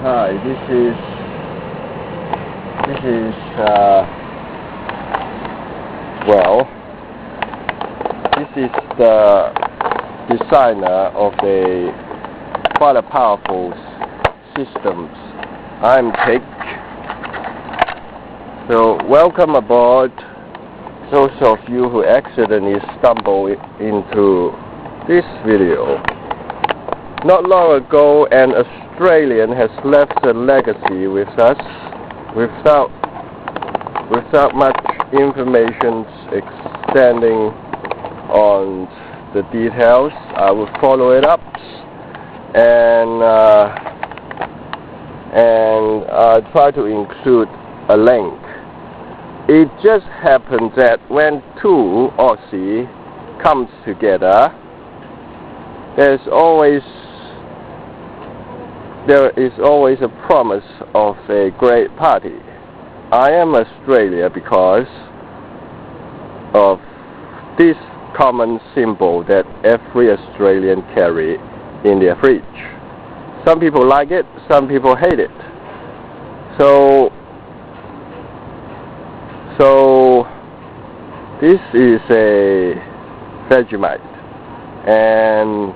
Hi, this is the designer of the quite powerful systems. I'm Pig. So welcome aboard those of you who accidentally stumble into this video. Not long ago, an Australian has left a legacy with us without much information extending on the details. I will follow it up and I try to include a link. It just happened that when two Aussie comes together, there is always a promise of a great party. I am Australia because of this common symbol that every Australian carry in their fridge. Some people like it, some people hate it. So this is a Vegemite, and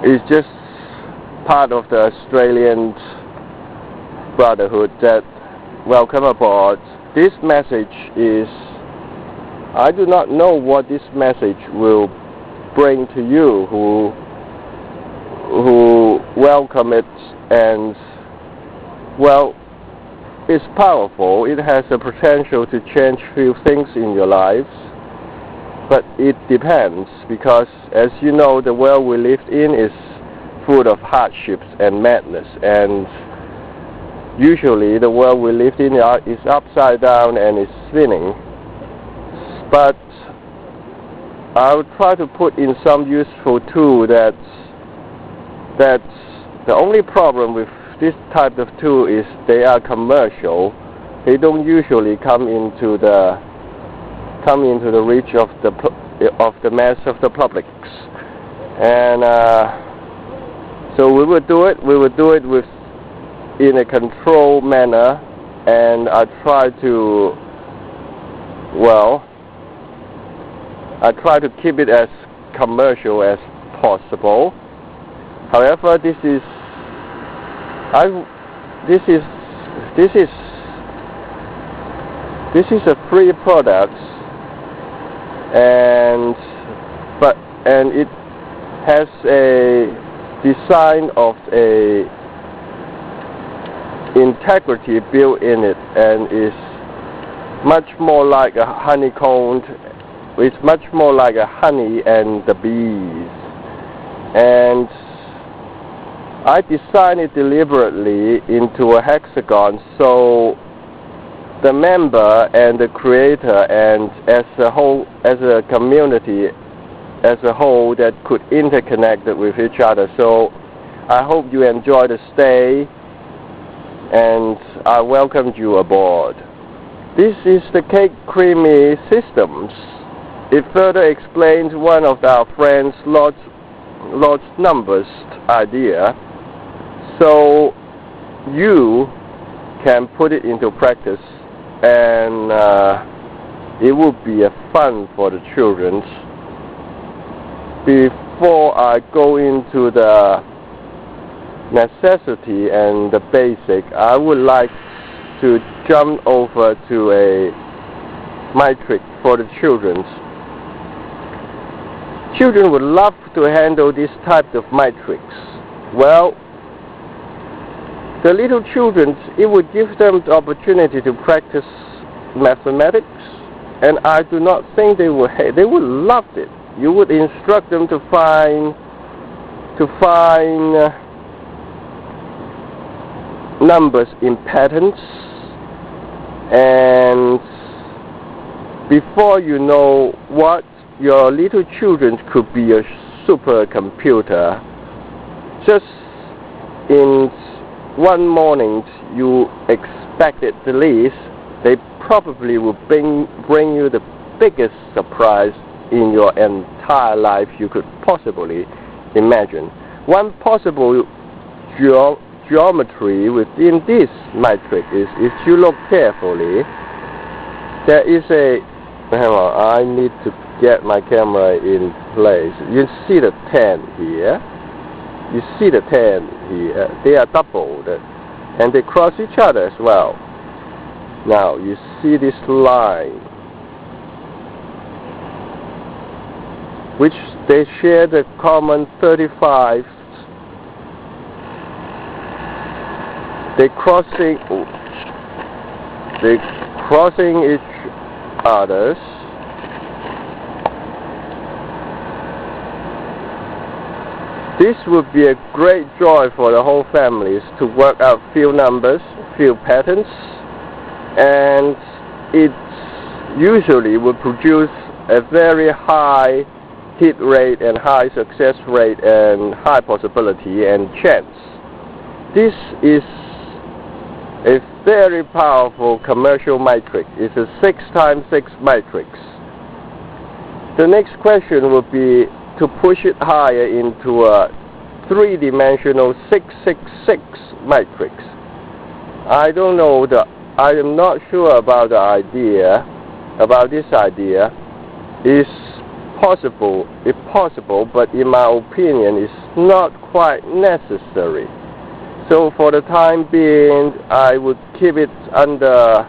it's just part of the Australian brotherhood that welcome aboard. This message is, I do not know what this message will bring to you who welcome it, and well, it's powerful. It has the potential to change few things in your lives, but it depends, because as you know, the world we live in is full of hardships and madness, and usually the world we live in is upside down and is spinning. But I'll try to put in some useful tool that's the only problem with this type of tool is they are commercial. They don't usually come into the reach of the mass of the public, and so we will do it in a controlled manner, and I try to keep it as commercial as possible. However, this is a free product, and it has a design of a integrity built in it, and is much more like a honeycomb. It's much more like a honey and the bees, and I designed it deliberately into a hexagon, so the member and the creator, and as a whole, as a community as a whole, that could interconnect with each other. So I hope you enjoy the stay, and I welcomed you aboard. This is the Cake Creamy Systems. It further explains one of our friends' Lord's numbers idea, so you can put it into practice, and it will be a fun for the children. Before I go into the necessity and the basic, I would like to jump over to a matrix for the children. Children would love to handle this type of matrix. Well, the little children, it would give them the opportunity to practice mathematics, and I do not think they would hate. They would love it. You would instruct them to find numbers in patterns, and before you know what, your little children could be a supercomputer. Just in one morning you expected the least, they probably will bring you the biggest surprise in your entire life you could possibly imagine. One possible geometry within this matrix is, if you look carefully, there is a, hang on, I need to get my camera in place. You see the 10 here. You see the 10 here. They are doubled and they cross each other as well. Now you see this line, which they share the common 35. They're crossing each other. This would be a great joy for the whole families to work out few numbers, few patterns, and it usually would produce a very high hit rate and high success rate and high possibility and chance. This is a very powerful commercial matrix. It's a 6x6 matrix. The next question would be to push it higher into a three-dimensional 666 matrix. I don't know, I am not sure about the idea, about this idea. It's possible, but in my opinion, it's not quite necessary. So for the time being, I would keep it under.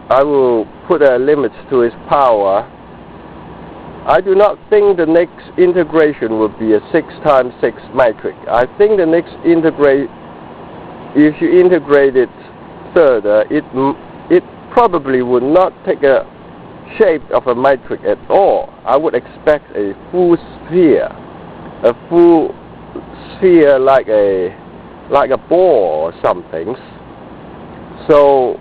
I will put a limit to its power. I do not think the next integration would be a 6x6 matrix. I think the next if you integrate it further, it probably would not take a shape of a matrix at all. I would expect a full sphere, like a ball or something. So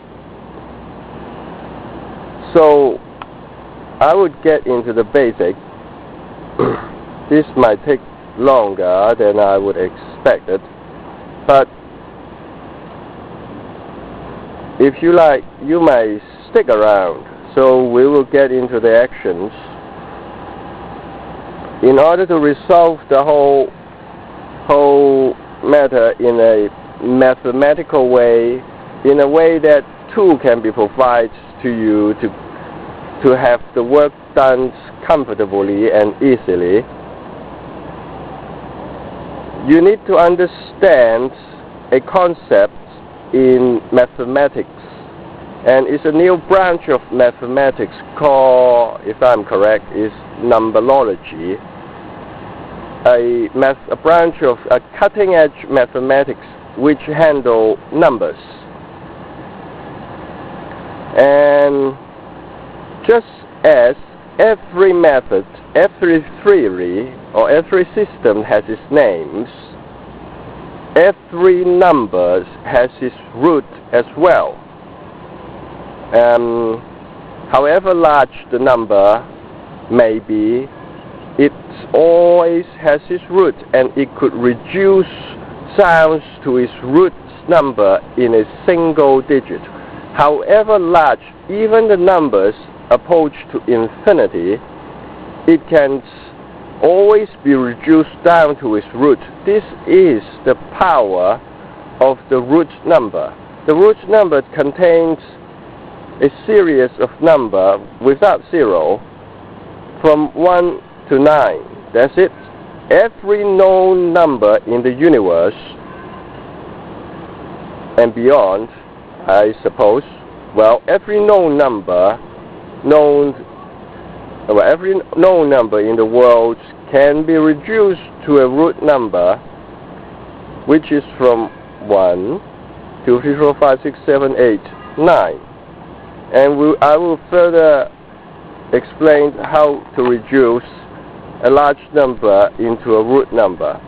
I would get into the basic. This might take longer than I would expect it, but if you like, you may stick around. So we will get into the actions. In order to resolve the whole matter in a mathematical way, in a way that tool can be provided to you to have the work done comfortably and easily, you need to understand a concept in mathematics, and it's a new branch of mathematics called, if I'm correct, is numberology, a branch of a cutting-edge mathematics which handle numbers. And just as every method, every theory, or every system has its names, every number has its root as well. However large the number may be, it always has its root, and it could reduce sounds to its root number in a single digit. However large even the numbers approach to infinity, it can always be reduced down to its root. This is the power of the root number. The root number contains a series of numbers without zero from 1 to 9. That's it. Every known number in the universe and beyond, I suppose, well, every known number every known number in the world can be reduced to a root number, which is from 1, 2, 3, 4, 5, 6, 7, 8, 9. And I will further explain how to reduce a large number into a root number.